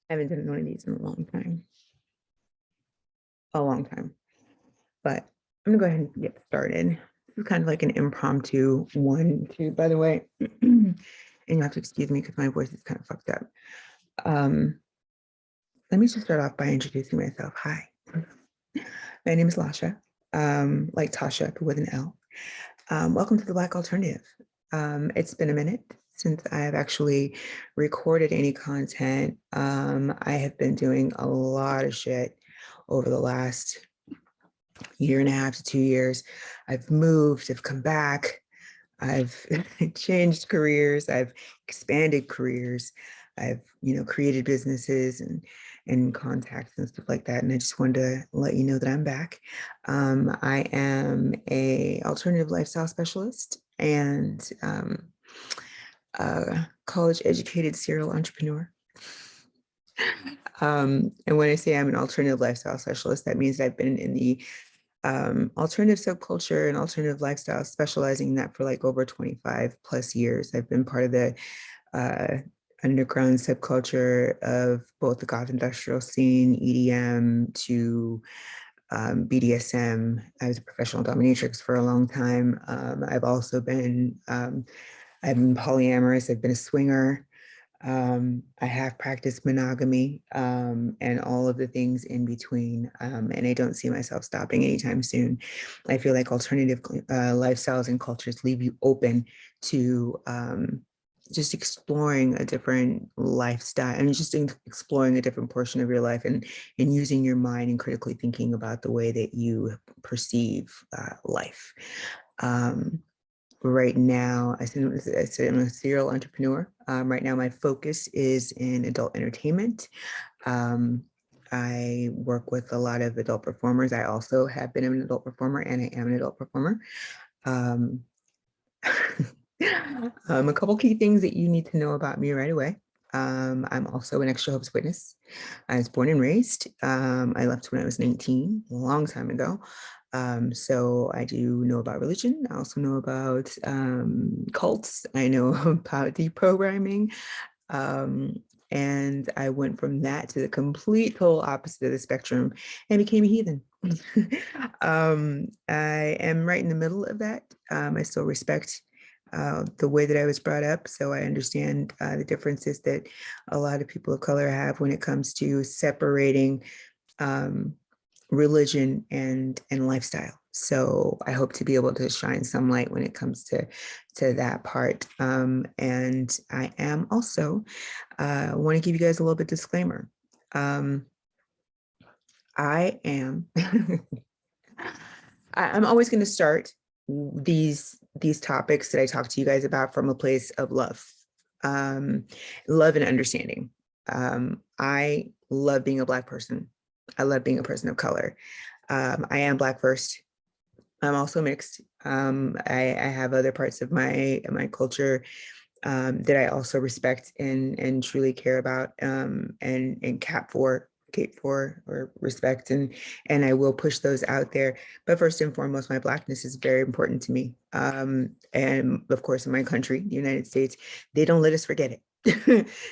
I haven't done one of these in a long time. But I'm gonna go ahead and get started. This is kind of like an impromptu one, too, by the way. And you have to excuse me because my voice is kind of fucked up. Let me just start off by introducing myself. Hi, my name is Lasha, like Tasha, but with an L. Welcome to the Black Alternative. It's been a minute since I have actually recorded any content. I have been doing a lot of shit over the last year and a half to 2 years. I've moved, I've come back, I've changed careers, I've expanded careers, I've, created businesses and contacts and stuff like that. And I just wanted to let you know that I'm back. I am a alternative lifestyle specialist and a college educated serial entrepreneur. And when I say I'm an alternative lifestyle specialist, that means I've been in the alternative subculture and alternative lifestyle, specializing in that for like over 25 plus years. I've been part of the underground subculture of both the goth industrial scene, EDM to BDSM. I was a professional dominatrix for a long time. I've also been, I've been polyamorous, I've been a swinger. I have practiced monogamy and all of the things in between, and I don't see myself stopping anytime soon. I feel like alternative lifestyles and cultures leave you open to just exploring a different lifestyle and just exploring a different portion of your life and using your mind and critically thinking about the way that you perceive life. Right now, I'm a serial entrepreneur. Right now, my focus is in adult entertainment. I work with a lot of adult performers. I also have been an adult performer and I am an adult performer. A couple key things that you need to know about me right away. I'm also an extra hopes witness. I was born and raised. I left when I was 19, a long time ago. So I do know about religion. I also know about cults. I know about deprogramming. And I went from that to the complete total opposite of the spectrum and became a heathen. I am right in the middle of that. I still respect the way that I was brought up. So I understand the differences that a lot of people of color have when it comes to separating religion and lifestyle. So I hope to be able to shine some light when it comes to that part. And I am also want to give you guys a little bit disclaimer. I am I'm always going to start these topics that I talk to you guys about from a place of love, love and understanding. I love being a Black person. I love being a person of color. I am Black first. I'm also mixed. I have other parts of my culture that I also respect and truly care about and cape for or respect, and I will push those out there. But first and foremost, my Blackness is very important to me. And of course, in my country, the United States, they don't let us forget it.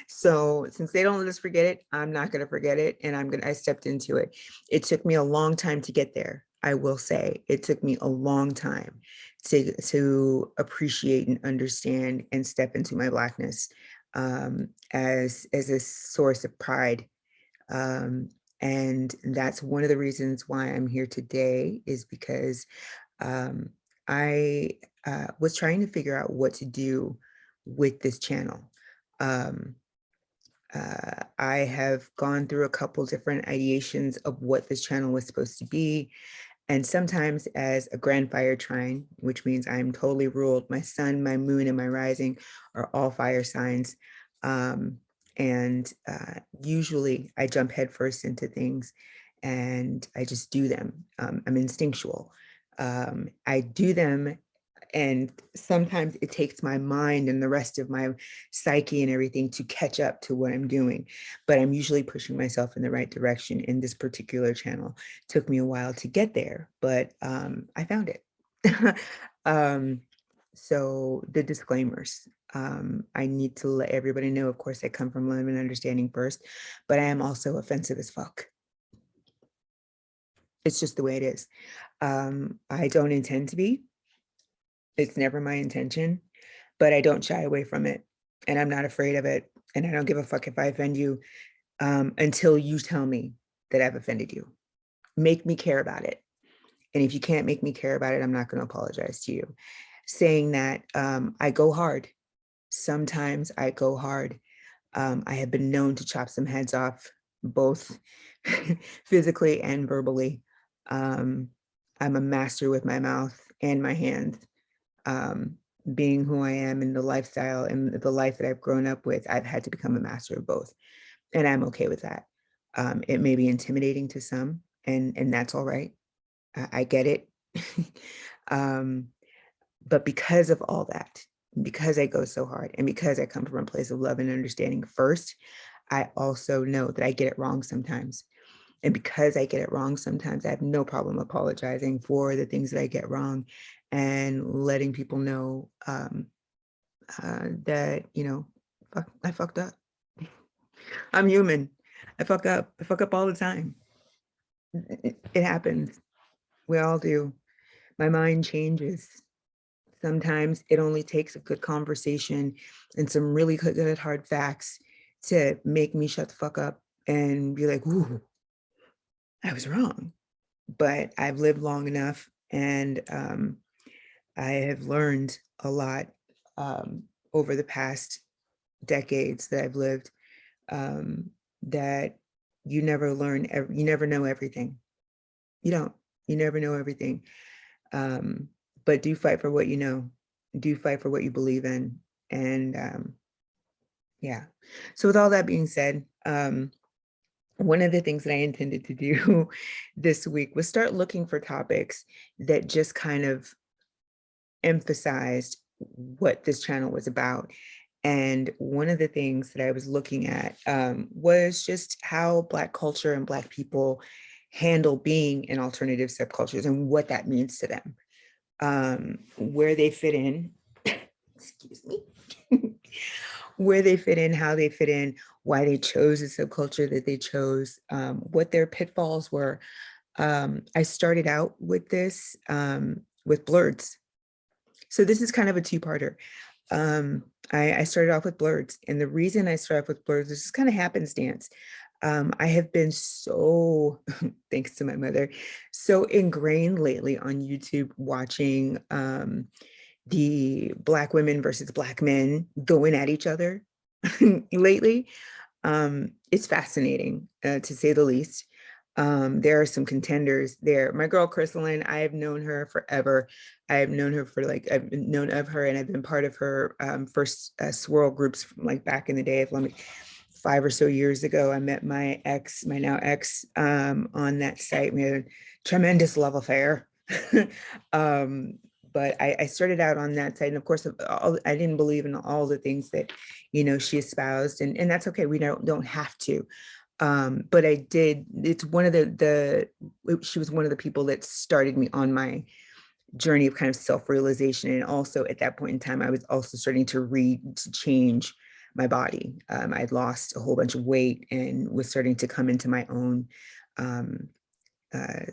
So since they don't let us forget it, I'm not going to forget it. And I stepped into it. It took me a long time to get there. I will say it took me a long time to appreciate and understand and step into my Blackness as a source of pride. And that's one of the reasons why I'm here today, is because I was trying to figure out what to do with this channel. I have gone through a couple different ideations of what this channel was supposed to be. And sometimes as a grand fire trine, which means I'm totally ruled. My sun, my moon, and my rising are all fire signs. And usually I jump headfirst into things and I just do them. I'm instinctual. I do them, and sometimes it takes my mind and the rest of my psyche and everything to catch up to what I'm doing. But I'm usually pushing myself in the right direction. In this particular channel, it took me a while to get there, but I found it. So the disclaimers. I need to let everybody know, of course, I come from love and understanding first, but I am also offensive as fuck. It's just the way it is. I don't intend to be. It's never my intention, but I don't shy away from it. And I'm not afraid of it. And I don't give a fuck if I offend you until you tell me that I've offended you. Make me care about it. And if you can't make me care about it, I'm not going to apologize to you. Saying that I go hard. Sometimes I go hard. I have been known to chop some heads off, both physically and verbally. I'm a master with my mouth and my hands. Being who I am and the lifestyle and the life that I've grown up with, I've had to become a master of both. And I'm okay with that. It may be intimidating to some, and that's all right. I get it. But because of all that, because I go so hard and because I come from a place of love and understanding first, I also know that I get it wrong sometimes. And because I get it wrong sometimes, I have no problem apologizing for the things that I get wrong and letting people know that, you know, I fucked up. I'm human. I fuck up. I fuck up all the time. It happens. We all do. My mind changes. Sometimes it only takes a good conversation and some really good hard facts to make me shut the fuck up and be like, ooh, I was wrong. But I've lived long enough and I have learned a lot over the past decades that I've lived, that you never learn, you never know everything. You don't, you never know everything. But do fight for what you know, do fight for what you believe in. And yeah. So with all that being said, one of the things that I intended to do this week was start looking for topics that just kind of emphasized what this channel was about. And one of the things that I was looking at was just how Black culture and Black people handle being in alternative subcultures and what that means to them, where they fit in, excuse me, where they fit in, how they fit in, why they chose the subculture that they chose, what their pitfalls were. I started out with this with blurs. So this is kind of a two-parter. I started off with blurs, and the reason I started off with blurs is just kind of happenstance. I have been so, thanks to my mother, so ingrained lately on YouTube watching the Black women versus Black men going at each other lately. It's fascinating, to say the least. There are some contenders there. My girl Crystalline, I have known her forever. I have known her for like, I've known of her and I've been part of her first swirl groups from like back in the day of like 5 or so years ago. I met my ex, my now ex, on that site. We had a tremendous love affair. But I started out on that side, and of course, I didn't believe in all the things that, you know, she espoused, and that's okay. We don't have to. But I did. It's one of she was one of the people that started me on my journey of kind of self-realization, and also at that point in time, I was also starting to read to change my body. I'd lost a whole bunch of weight and was starting to come into my own.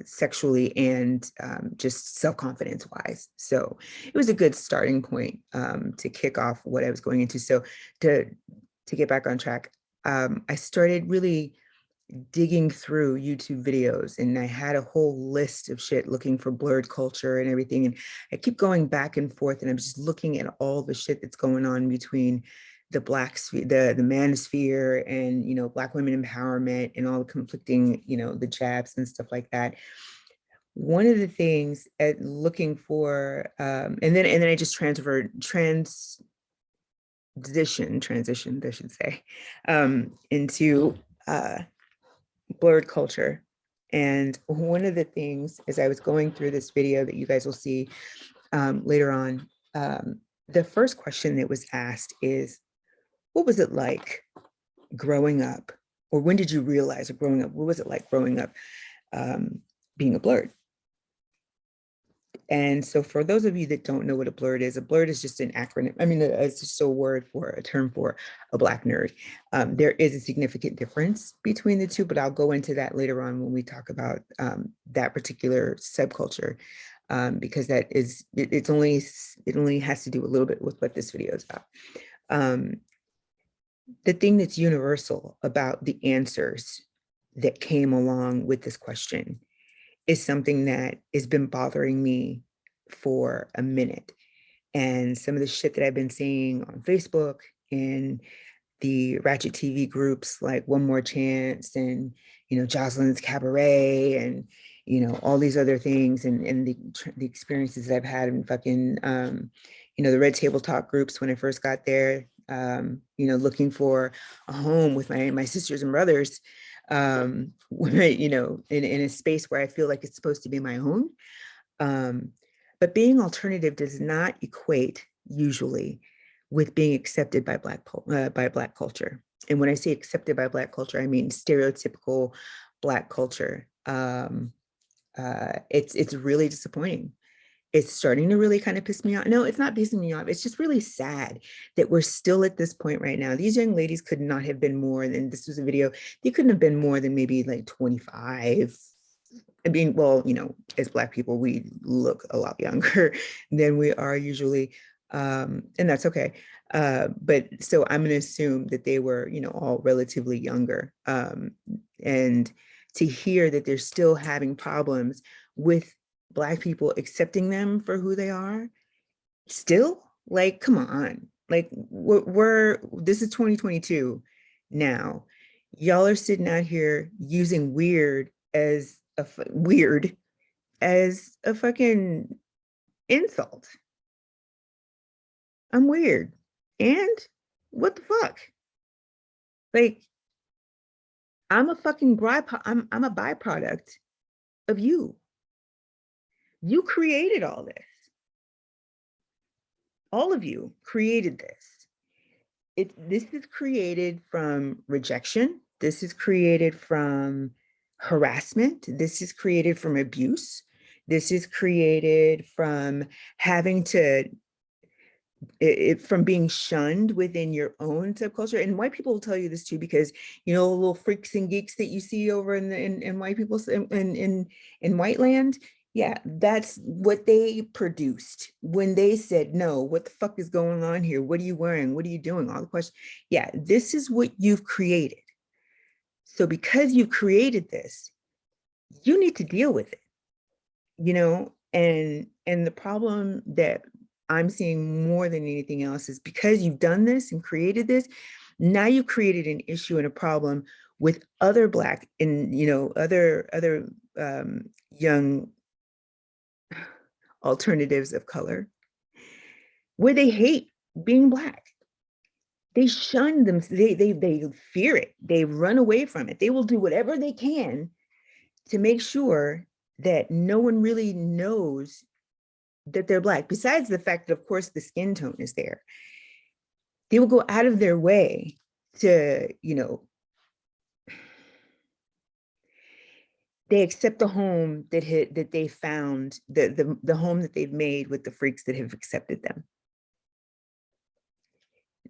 Sexually and just self-confidence wise. So it was a good starting point to kick off what I was going into. So to get back on track, I started really digging through YouTube videos, and I had a whole list of shit looking for blurred culture and everything. And I keep going back and forth, and I'm just looking at all the shit that's going on between the Black sphere, the manosphere, and, you know, Black women empowerment and all the conflicting, you know, the jabs and stuff like that. One of the things at looking for, and then I just transitioned, I should say, into blurred culture. And one of the things, as I was going through this video that you guys will see later on, the first question that was asked is, what was it like growing up? Or when did you realize growing up? What was it like growing up being a blerd? And so for those of you that don't know what a blerd is just an acronym. I mean, it's just a word for a term for a Black nerd. There is a significant difference between the two, but I'll go into that later on when we talk about that particular subculture, because that is, it only has to do a little bit with what this video is about. The thing that's universal about the answers that came along with this question is something that has been bothering me for a minute. And some of the shit that I've been seeing on Facebook and the Ratchet TV groups like One More Chance and, Jocelyn's Cabaret and, all these other things and the experiences that I've had in fucking, the Red Table Talk groups when I first got there, looking for a home with my sisters and brothers, in a space where I feel like it's supposed to be my own. But being alternative does not equate usually with being accepted by Black culture. And when I say accepted by Black culture, I mean stereotypical Black culture. It's really disappointing. It's starting to really kind of piss me off. No, it's not pissing me off. It's just really sad that we're still at this point right now. These young ladies could not have been more than, this was a video, they couldn't have been more than maybe like 25. I mean, well, as Black people, we look a lot younger than we are usually. And that's okay. But so I'm going to assume that they were, all relatively younger. And to hear that they're still having problems with Black people accepting them for who they are, still, like, come on. Like, this is 2022 now. Y'all are sitting out here using weird as a fucking insult. I'm weird. And what the fuck? Like, I'm a fucking I'm a byproduct of you. You created all this. All of you created this. This is created from rejection. This is created from harassment. This is created from abuse. This is created from having to, from being shunned within your own subculture. And white people will tell you this too, because, little freaks and geeks that you see over in white people's, in white land. Yeah, that's what they produced when they said, no, what the fuck is going on here? What are you wearing? What are you doing? All the questions. Yeah, this is what you've created. So because you've created this, you need to deal with it, and the problem that I'm seeing more than anything else is because you've done this and created this, now you've created an issue and a problem with other Black and, other young alternatives of color, where they hate being Black. They shun them. They fear it. They run away from it. They will do whatever they can to make sure that no one really knows that they're Black. Besides the fact that, of course, the skin tone is there. They will go out of their way to, they accept the home that they found, the home that they've made with the freaks that have accepted them.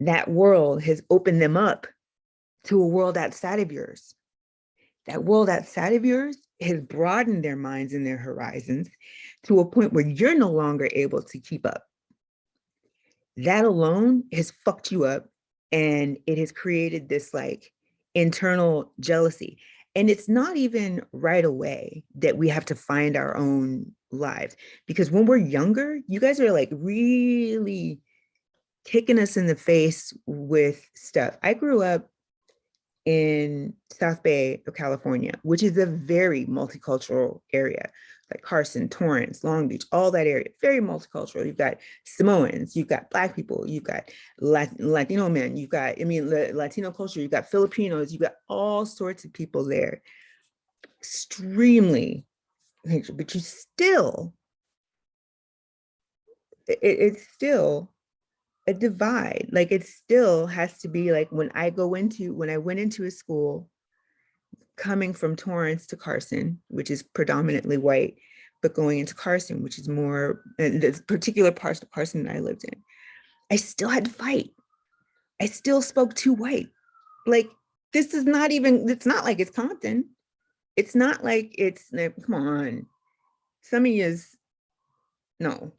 That world has opened them up to a world outside of yours. That world outside of yours has broadened their minds and their horizons to a point where you're no longer able to keep up. That alone has fucked you up, and it has created this like internal jealousy. And it's not even right away that we have to find our own lives, because when we're younger, you guys are like really kicking us in the face with stuff. I grew up in South Bay of California, which is a very multicultural area, like Carson, Torrance, Long Beach, all that area, very multicultural. You've got Samoans, you've got Black people, you've got Latino men, you've got, Latino culture, you've got Filipinos, you've got all sorts of people there. Extremely, but you still, it's still a divide. Like, it still has to be like when I went into a school coming from Torrance to Carson, which is predominantly white, But going into Carson, which is more, the particular part of Carson that I lived in, I still had to fight. I still spoke too white. Like, this is not even, it's not like it's Compton. It's not like it's, come on. Some of you is, no.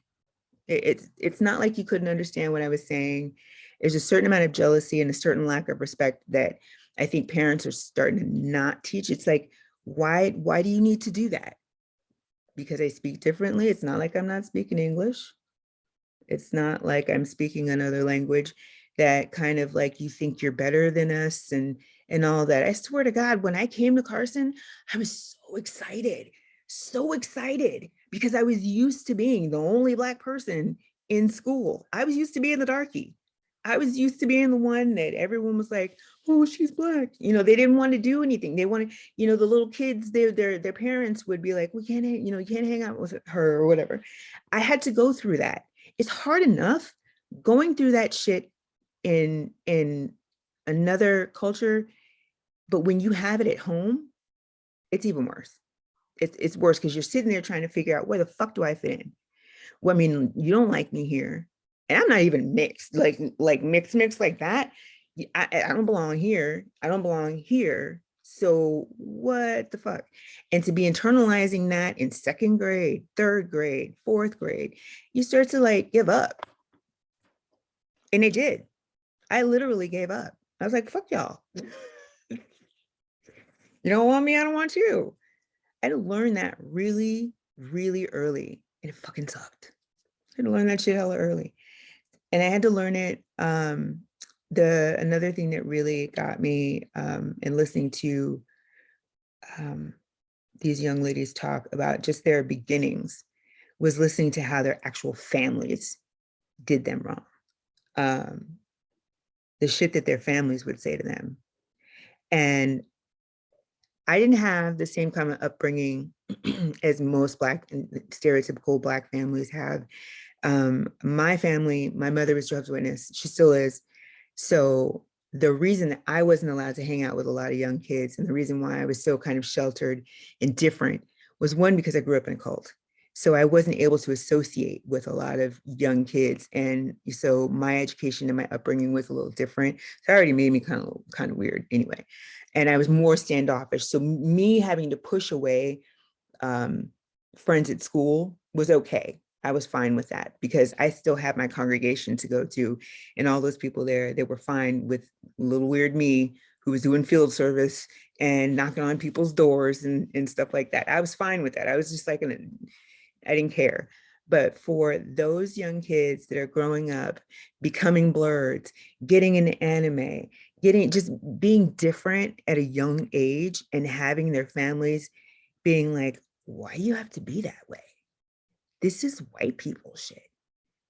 It's not like you couldn't understand what I was saying. There's a certain amount of jealousy and a certain lack of respect that I think parents are starting to not teach. It's like, why do you need to do that? Because I speak differently. It's not like I'm not speaking English. It's not like I'm speaking another language that kind of like you think you're better than us and all that. I swear to God, when I came to Carson, I was so excited because I was used to being the only Black person in school. I was used to being the darkie. I was used to being the one that everyone was like, oh, she's Black. You know, they didn't want to do anything. They wanted, you know, the little kids, their parents would be like, we can't, you know, you can't hang out with her or whatever. I had to go through that. It's hard enough going through that shit in another culture, but when you have it at home, it's even worse. It's worse because you're sitting there trying to figure out where the fuck do I fit in? Well, I mean, you don't like me here, and I'm not even mixed, like mixed like that. I don't belong here. I don't belong here. So what the fuck? And to be internalizing that in second grade, third grade, fourth grade, you start to like give up. And I did. I literally gave up. I was like, fuck y'all. You don't want me, I don't want you. I had to learn that really, really early. And it fucking sucked. I had to learn that shit hella early. And I had to learn it. Another thing that really got me in listening to these young ladies talk about just their beginnings was listening to how their actual families did them wrong. The shit that their families would say to them. And I didn't have the same kind of upbringing as most stereotypical Black families have. My family, my mother was Jehovah's Witness. She still is. So the reason that I wasn't allowed to hang out with a lot of young kids and the reason why I was so kind of sheltered and different was one, because I grew up in a cult. So I wasn't able to associate with a lot of young kids. And so my education and my upbringing was a little different. So it already made me kind of weird anyway. And I was more standoffish. So me having to push away friends at school was okay. I was fine with that because I still have my congregation to go to, and all those people there, they were fine with little weird me who was doing field service and knocking on people's doors and stuff like that. I was fine with that. I was just like, I didn't care. But for those young kids that are growing up, becoming blurs, getting into anime, just being different at a young age and having their families being like, why do you have to be that way? This is white people shit.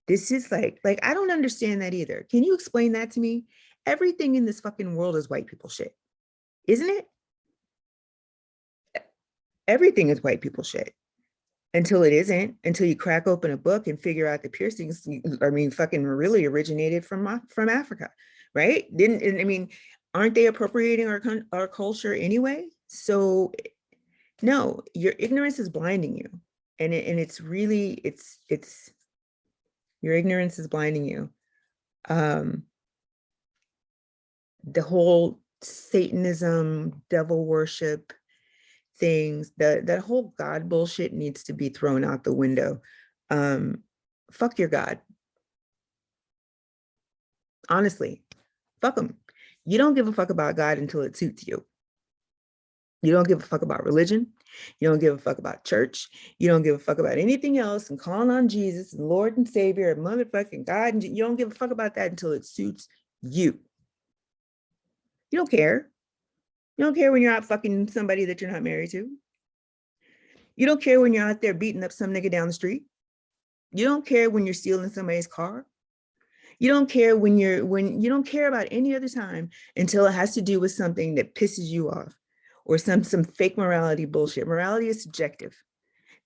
This is like, I don't understand that either. Can you explain that to me? Everything in this fucking world is white people shit, isn't it? Everything is white people shit until it isn't, until you crack open a book and figure out the piercings, I mean, fucking really originated from Africa, right? Aren't they appropriating our culture anyway? So no, your ignorance is blinding you. And it's really, your ignorance is blinding you. The whole Satanism, devil worship things, that whole God bullshit needs to be thrown out the window. Fuck your God. Honestly, fuck them. You don't give a fuck about God until it suits you. You don't give a fuck about religion. You don't give a fuck about church. You don't give a fuck about anything else and calling on Jesus and Lord and Savior and motherfucking God. And you don't give a fuck about that until it suits you. You don't care. You don't care when you're out fucking somebody that you're not married to. You don't care when you're out there beating up some nigga down the street. You don't care when you're stealing somebody's car. You don't care when you don't care about any other time until it has to do with something that pisses you off or some fake morality bullshit. Morality is subjective.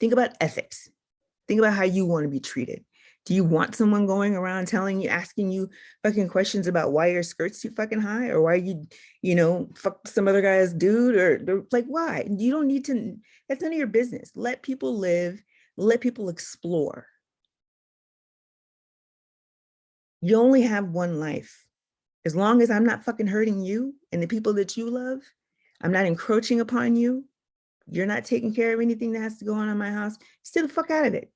Think about ethics. Think about how you want to be treated. Do you want someone going around asking you fucking questions about why your skirt's too fucking high or why fuck some other guy's dude or like why? You don't need to, that's none of your business. Let people live Let people explore. You only have one life. As long as I'm not fucking hurting you and the people that you love, I'm not encroaching upon you, you're not taking care of anything that has to go on in my house, stay the fuck out of it.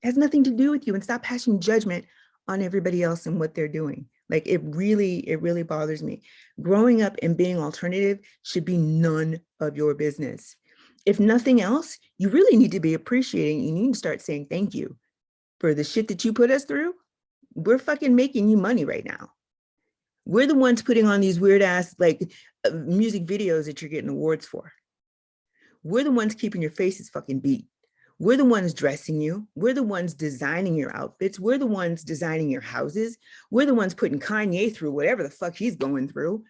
It has nothing to do with you, and stop passing judgment on everybody else and what they're doing. Like it really bothers me. Growing up and being alternative should be none of your business. If nothing else, you really need to be appreciating. You need to start saying thank you for the shit that you put us through. We're fucking making you money right now. We're the ones putting on these weird ass like music videos that you're getting awards for. We're the ones keeping your faces fucking beat. We're the ones dressing you. We're the ones designing your outfits. We're the ones designing your houses. We're the ones putting Kanye through whatever the fuck he's going through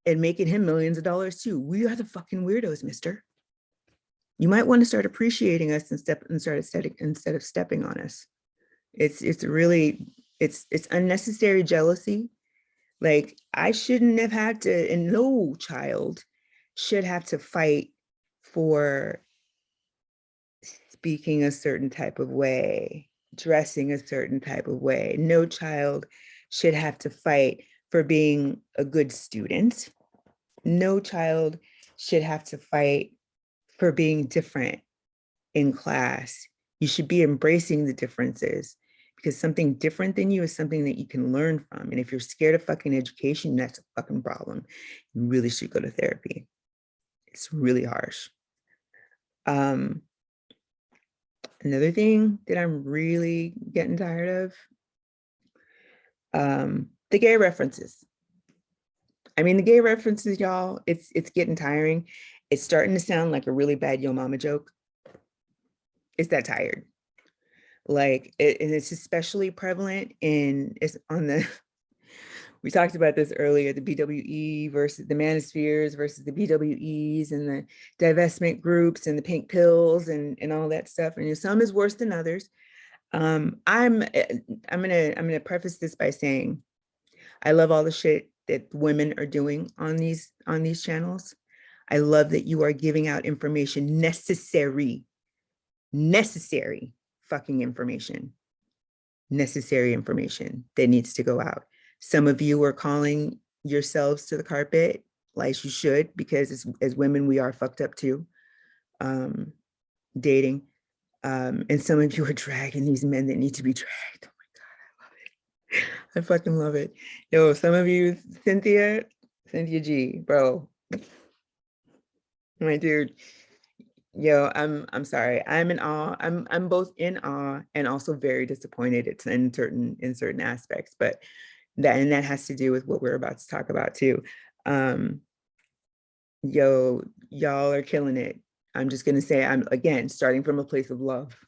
and making him millions of dollars too. We are the fucking weirdos, mister. You might want to start appreciating us instead of stepping on us. It's really, it's unnecessary jealousy. Like I shouldn't have had to, and no child should have to fight for speaking a certain type of way, dressing a certain type of way. No child should have to fight for being a good student. No child should have to fight for being different in class. You should be embracing the differences, because something different than you is something that you can learn from. And if you're scared of fucking education, that's a fucking problem. You really should go to therapy. It's really harsh. Another thing that I'm really getting tired of, the gay references. I mean, the gay references, y'all, it's getting tiring. It's starting to sound like a really bad Yo Mama joke. It's that tired. Like, and it's especially prevalent it's on the, we talked about this earlier, the BWE versus the manospheres versus the BWEs and the divestment groups and the pink pills and all that stuff. And some is worse than others. I'm gonna preface this by saying, I love all the shit that women are doing on these channels. I love that you are giving out information, necessary fucking information, necessary information that needs to go out. Some of you are calling yourselves to the carpet, like you should, because as women, we are fucked up too, dating. And some of you are dragging these men that need to be dragged. Oh my God, I love it. I fucking love it. Yo, some of you, Cynthia G, bro, my dude. Yo, I'm sorry. I'm in awe. I'm both in awe and also very disappointed. It's in certain aspects, but that has to do with what we're about to talk about too. Yo, y'all are killing it. I'm just gonna say, I'm again starting from a place of love,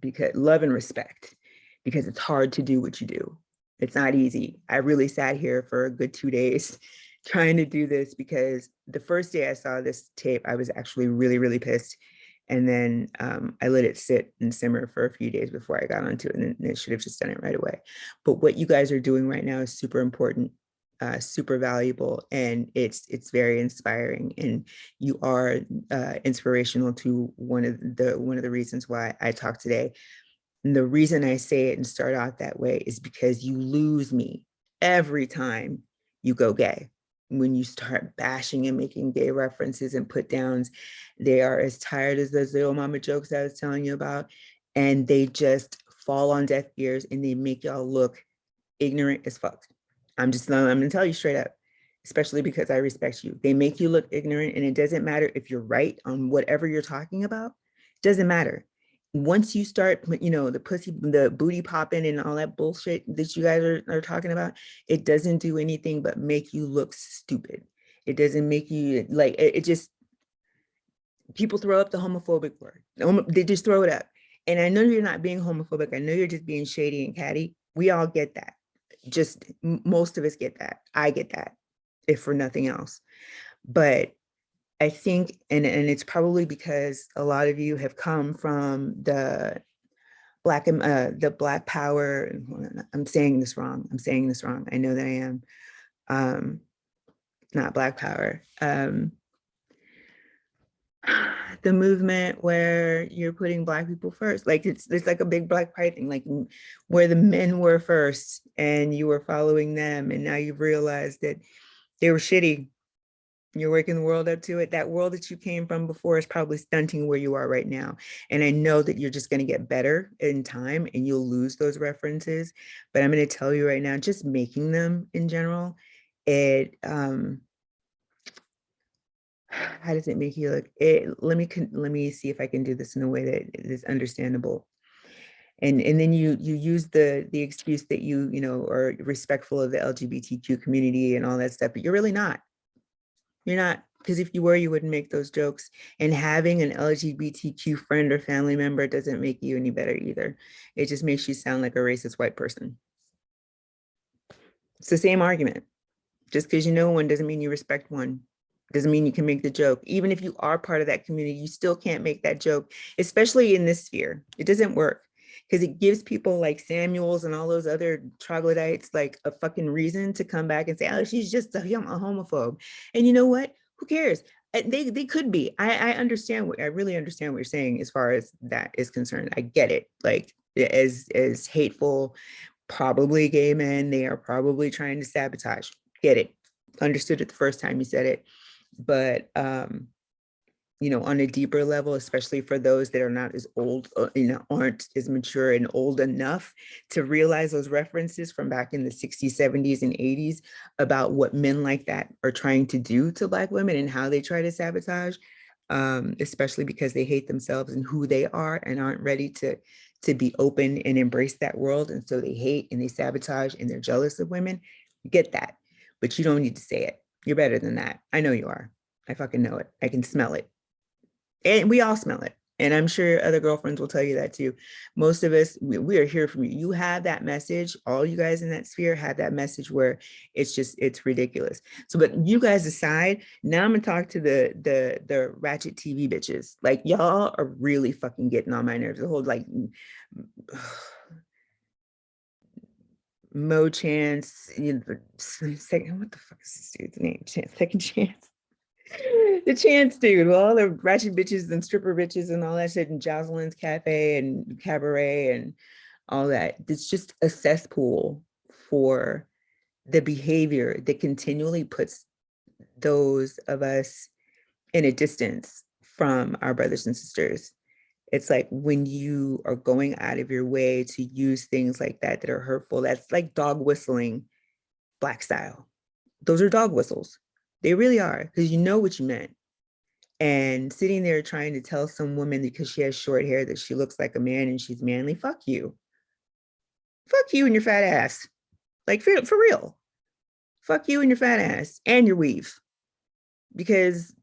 because love and respect, because it's hard to do what you do. It's not easy. I really sat here for a good 2 days trying to do this, because the first day I saw this tape, I was actually really pissed. And then I let it sit and simmer for a few days before I got onto it, and it should have just done it right away. But what you guys are doing right now is super important, super valuable, and it's very inspiring. And you are inspirational to one of the reasons why I talk today. And the reason I say it and start out that way is because you lose me every time you go gay. When you start bashing and making gay references and put downs, they are as tired as those little mama jokes I was telling you about. And they just fall on deaf ears and they make y'all look ignorant as fuck. I'm gonna tell you straight up, especially because I respect you. They make you look ignorant, and it doesn't matter if you're right on whatever you're talking about. It doesn't matter. Once you start, the booty popping and all that bullshit that you guys are talking about, it doesn't do anything but make you look stupid. It doesn't make you like, it just, people throw up the homophobic word. They just throw it up. And I know you're not being homophobic. I know you're just being shady and catty. We all get that. Just most of us get that. I get that, if for nothing else. But I think, and it's probably because a lot of you have come from the Black power. I'm saying this wrong. I know that I am. Not Black power. The movement where you're putting Black people first, like it's like a big Black pride thing, like where the men were first and you were following them, and now you've realized that they were shitty. You're waking the world up to it. That world that you came from before is probably stunting where you are right now. And I know that you're just going to get better in time and you'll lose those references. But I'm going to tell you right now, just making them in general, it how does it make you look? Let me see if I can do this in a way that is understandable. And then you use the excuse that you know are respectful of the LGBTQ community and all that stuff, but you're really not. You're not, because if you were, you wouldn't make those jokes. And having an LGBTQ friend or family member doesn't make you any better either. It just makes you sound like a racist white person. It's the same argument. Just because you know one doesn't mean you respect one. Doesn't mean you can make the joke. Even if you are part of that community, you still can't make that joke, especially in this sphere. It doesn't work because it gives people like Samuels and all those other troglodytes like a fucking reason to come back and say, oh, she's just a homophobe. And you know what? Who cares? They could be. I understand what I really understand what you're saying as far as that is concerned. I get it. Like as hateful, probably gay men, they are probably trying to sabotage. Get it. Understood it the first time you said it. But you know, on a deeper level, especially for those that are not as old, you know, aren't as mature and old enough to realize those references from back in the 60s, 70s, and 80s about what men like that are trying to do to Black women and how they try to sabotage, especially because they hate themselves and who they are and aren't ready to be open and embrace that world. And so they hate and they sabotage and they're jealous of women. Get that, but you don't need to say it. You're better than that. I know you are. I fucking know it. I can smell it. And we all smell it. And I'm sure other girlfriends will tell you that too. Most of us, we are here from you. You have that message. All you guys in that sphere have that message where it's ridiculous. So, but you guys aside, now I'm gonna talk to the ratchet TV bitches. Like y'all are really fucking getting on my nerves. The whole like Mo Chance, you know, second, what the fuck is this dude's name? Second Chance. The Chance dude, well, all the ratchet bitches and stripper bitches and all that shit, and Jocelyn's Cafe and Cabaret and all that. It's just a cesspool for the behavior that continually puts those of us in a distance from our brothers and sisters. It's like when you are going out of your way to use things like that that are hurtful, that's like dog whistling Black style. Those are dog whistles. They really are, because you know what you meant. And sitting there trying to tell some woman because she has short hair that she looks like a man and she's manly, fuck you. Fuck you and your fat ass. Like for real. Fuck you and your fat ass and your weave. Because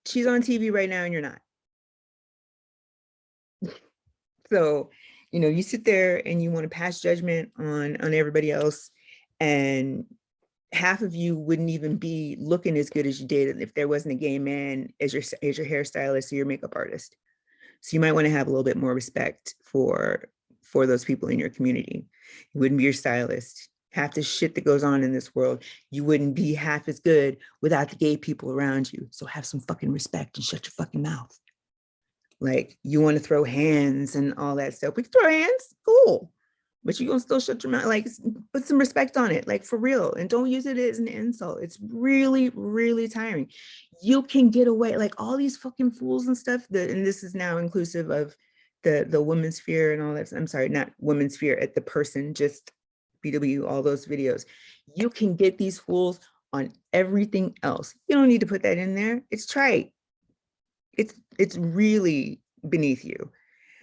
she's on TV right now and you're not. So, you know, you sit there and you want to pass judgment on everybody else, and half of you wouldn't even be looking as good as you did if there wasn't a gay man as your hairstylist or your makeup artist. So you might want to have a little bit more respect for those people in your community. You wouldn't be your stylist. Half the shit that goes on in this world, you wouldn't be half as good without the gay people around you. So have some fucking respect and shut your fucking mouth. Like you want to throw hands and all that stuff. We can throw hands, cool. But you're gonna still shut your mouth, like put some respect on it, like for real. And don't use it as an insult. It's really, really tiring. You can get away, like all these fucking fools and stuff, and this is now inclusive of the women's sphere and all that. I'm sorry, not women's sphere, at the person, just BW, all those videos. You can get these fools on everything else. You don't need to put that in there. It's trite. It's really beneath you.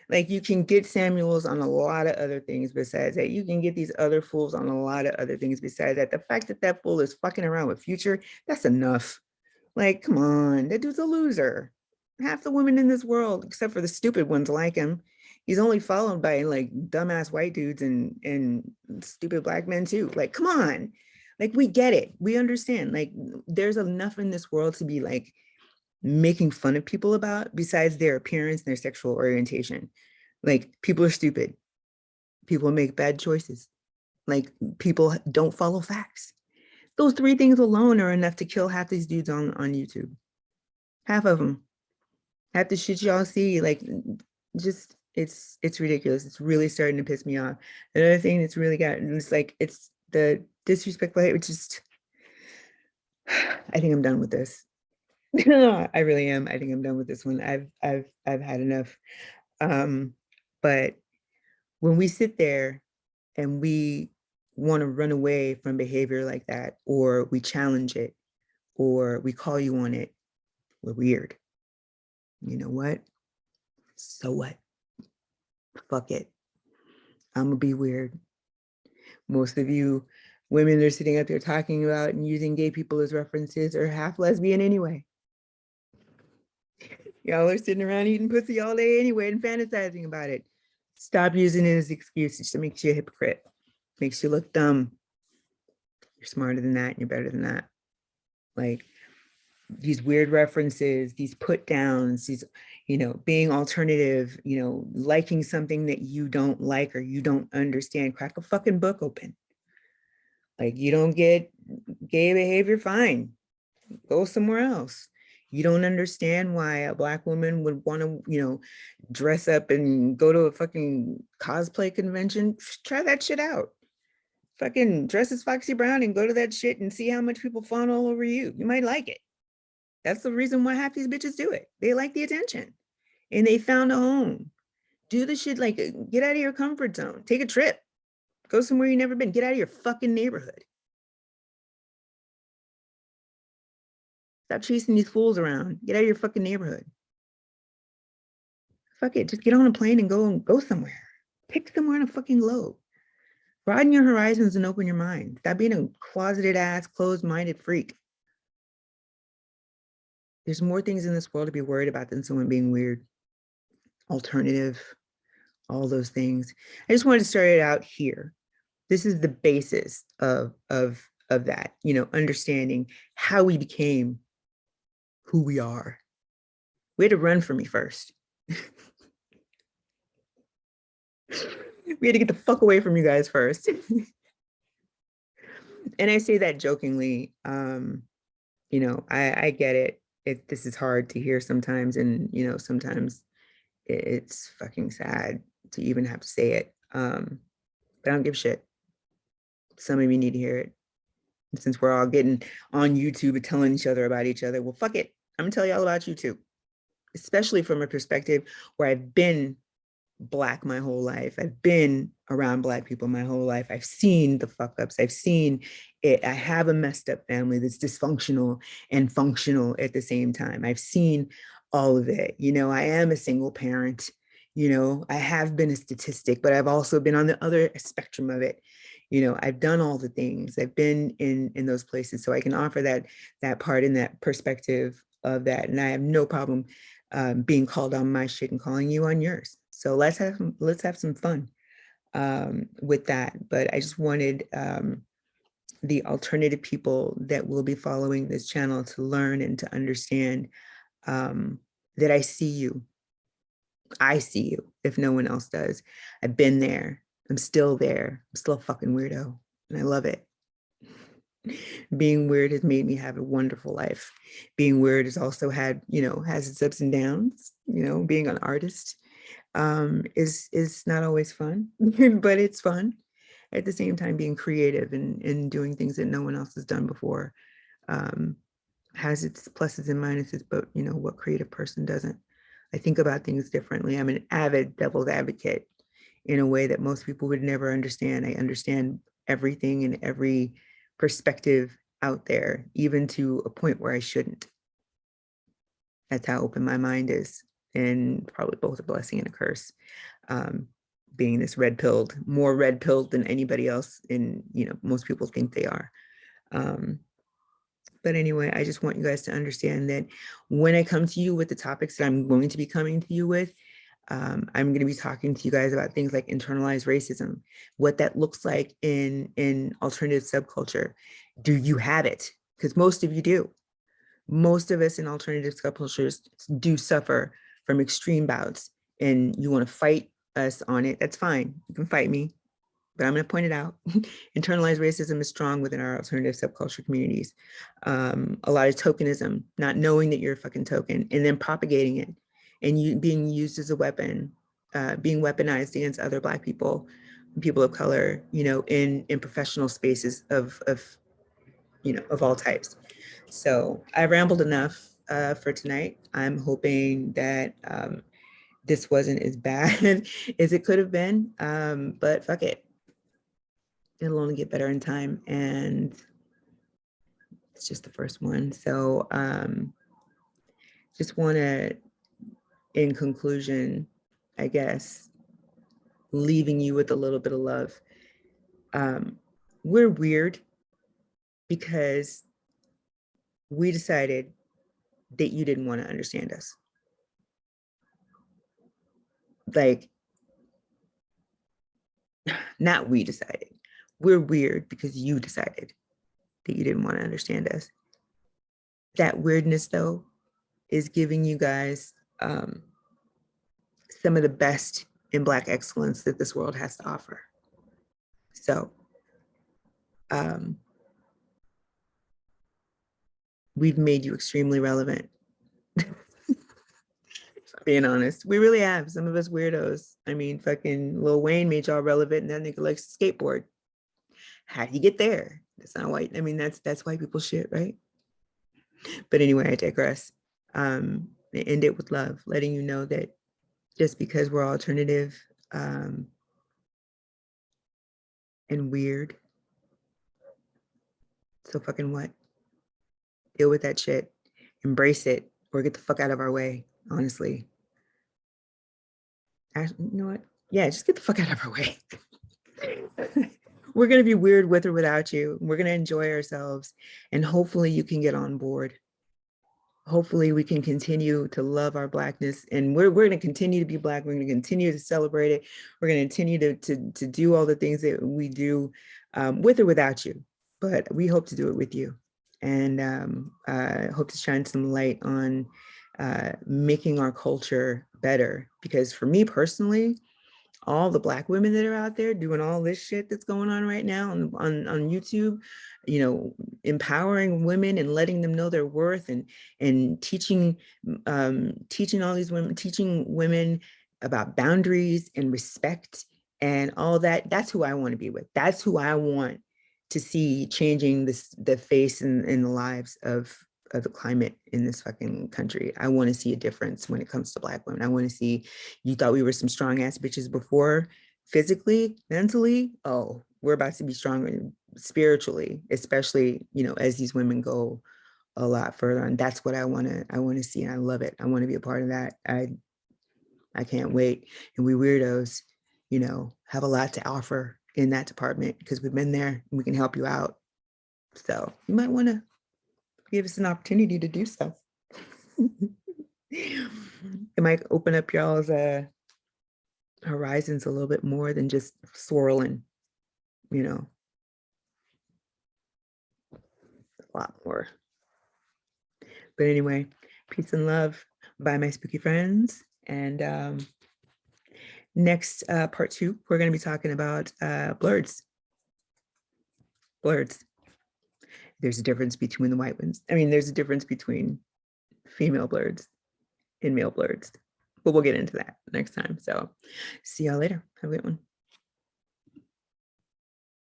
Like you can get Samuels on a lot of other things besides that. You can get these other fools on a lot of other things besides that. The fact that that fool is fucking around with Future, that's enough. Like, come on, that dude's a loser. Half the women in this world, except for the stupid ones like him, he's only followed by like dumbass white dudes and stupid Black men too. Like, come on. Like, we get it. We understand. Like, there's enough in this world to be like making fun of people about besides their appearance and their sexual orientation. Like people are stupid. People make bad choices. Like people don't follow facts. Those three things alone are enough to kill half these dudes on YouTube. Half of them. half the shit y'all see, like, just it's ridiculous. It's really starting to piss me off. Another thing that's really got, it's like, it's the disrespectful hate, which is, I think I'm done with this. I really am. I think I'm done with this one. I've had enough. But when we sit there and we want to run away from behavior like that, or we challenge it, or we call you on it, we're weird. You know what? So what? Fuck it. I'm gonna be weird. Most of you women that are sitting up there talking about and using gay people as references are half lesbian anyway. Y'all are sitting around eating pussy all day anyway and fantasizing about it. Stop using it as excuses. It makes you a hypocrite. Makes you look dumb. You're smarter than that and you're better than that. Like, these weird references, these put downs, these, being alternative, liking something that you don't like or you don't understand, crack a fucking book open. Like, you don't get gay behavior, fine, go somewhere else. You don't understand why a Black woman would want to, dress up and go to a fucking cosplay convention. Try that shit out. Fucking dress as Foxy Brown and go to that shit and see how much people fawn all over you. You might like it. That's the reason why half these bitches do it. They like the attention and they found a home. Do the shit, like, get out of your comfort zone. Take a trip. Go somewhere you've never been. Get out of your fucking neighborhood. Stop chasing these fools around. Get out of your fucking neighborhood. Fuck it. Just get on a plane and go somewhere. Pick somewhere on a fucking globe. Broaden your horizons and open your mind. Stop being a closeted ass, closed-minded freak. There's more things in this world to be worried about than someone being weird, alternative, all those things. I just wanted to start it out here. This is the basis of that, understanding how we became who we are. We had to run for me first. We had to get the fuck away from you guys first. And I say that jokingly. I get it. This is hard to hear sometimes, and sometimes it's fucking sad to even have to say it. But I don't give a shit. Some of you need to hear it. And since we're all getting on YouTube and telling each other about each other, well, fuck it. I'm gonna tell you all about you too. Especially from a perspective where I've been Black my whole life. I've been around Black people my whole life. I've seen the fuck ups. I've seen it. I have a messed up family that's dysfunctional and functional at the same time. I've seen all of it. I am a single parent. I have been a statistic, but I've also been on the other spectrum of it. I've done all the things. I've been in those places, so I can offer that part and that perspective of that. And I have no problem being called on my shit and calling you on yours. So let's have some fun with that. But I just wanted the alternative people that will be following this channel to learn and to understand that I see you. I see you if no one else does. I've been there. I'm still there. I'm still a fucking weirdo, and I love it. Being weird has made me have a wonderful life. Being weird has also had, has its ups and downs. Being an artist is not always fun, but it's fun. At the same time, being creative and doing things that no one else has done before has its pluses and minuses, but what creative person doesn't? I think about things differently. I'm an avid devil's advocate in a way that most people would never understand. I understand everything and every perspective out there, even to a point where I shouldn't. That's how open my mind is, and probably both a blessing and a curse. Being this more red pilled than anybody else, and most people think they are. But anyway, I just want you guys to understand that when I come to you with the topics that I'm going to be coming to you with, I'm going to be talking to you guys about things like internalized racism, what that looks like in alternative subculture. Do you have it? Because most of you do. Most of us in alternative subcultures do suffer from extreme bouts, and you want to fight us on it. That's fine. You can fight me, but I'm going to point it out. Internalized racism is strong within our alternative subculture communities. A lot of tokenism, not knowing that you're a fucking token and then propagating it. and you being used as a weapon, being weaponized against other Black people, people of color, you know, in professional spaces of you know, of all types. So I rambled enough for tonight. I'm hoping that this wasn't as bad as it could have been, but fuck it. It'll only get better in time, and it's just the first one. So just want to, in conclusion, I guess, leaving you with a little bit of love. We're weird because we decided that you didn't want to understand us. Like, not we decided. We're weird because you decided that you didn't want to understand us. That weirdness, though, is giving you guys some of the best in Black excellence that this world has to offer. So we've made you extremely relevant. Being honest, we really have. Some of us weirdos. I mean, fucking Lil Wayne made y'all relevant, and that nigga likes to skateboard. How do you get there? That's not white. I mean, that's white people shit, right? But anyway, I digress. End it with love, letting you know that just because we're alternative and weird, so fucking what? Deal with that shit, embrace it, or get the fuck out of our way, honestly. Actually, you know what? Yeah, just get the fuck out of our way. We're going to be weird with or without you. We're going to enjoy ourselves, and hopefully you can get on board. Hopefully we can continue to love our Blackness, and we're going to continue to be Black. We're going to continue to celebrate it. We're going to continue to do all the things that we do with or without you, but we hope to do it with you, and hope to shine some light on making our culture better. Because for me personally, all the Black women that are out there doing all this shit that's going on right now on YouTube, you know, empowering women and letting them know their worth, and teaching all these women, teaching women about boundaries and respect and all that. That's who I want to be with. That's who I want to see changing the face and the lives of the climate in this fucking country. I want to see a difference when it comes to Black women. I want to see, you thought we were some strong ass bitches before, physically, mentally. Oh, we're about to be stronger spiritually, especially, you know, as these women go a lot further. And that's what I want to see. And I love it. I want to be a part of that. I can't wait. And we weirdos, you know, have a lot to offer in that department because we've been there and we can help you out. So you might want to give us an opportunity to do so. It might open up y'all's horizons a little bit more than just swirling, you know, a lot more. But anyway, peace and love. Bye, my spooky friends. And next part 2, we're going to be talking about blurs. There's a difference between the white ones. I mean, there's a difference between female blurs and male blurs, but we'll get into that next time. So see y'all later. Have a good one.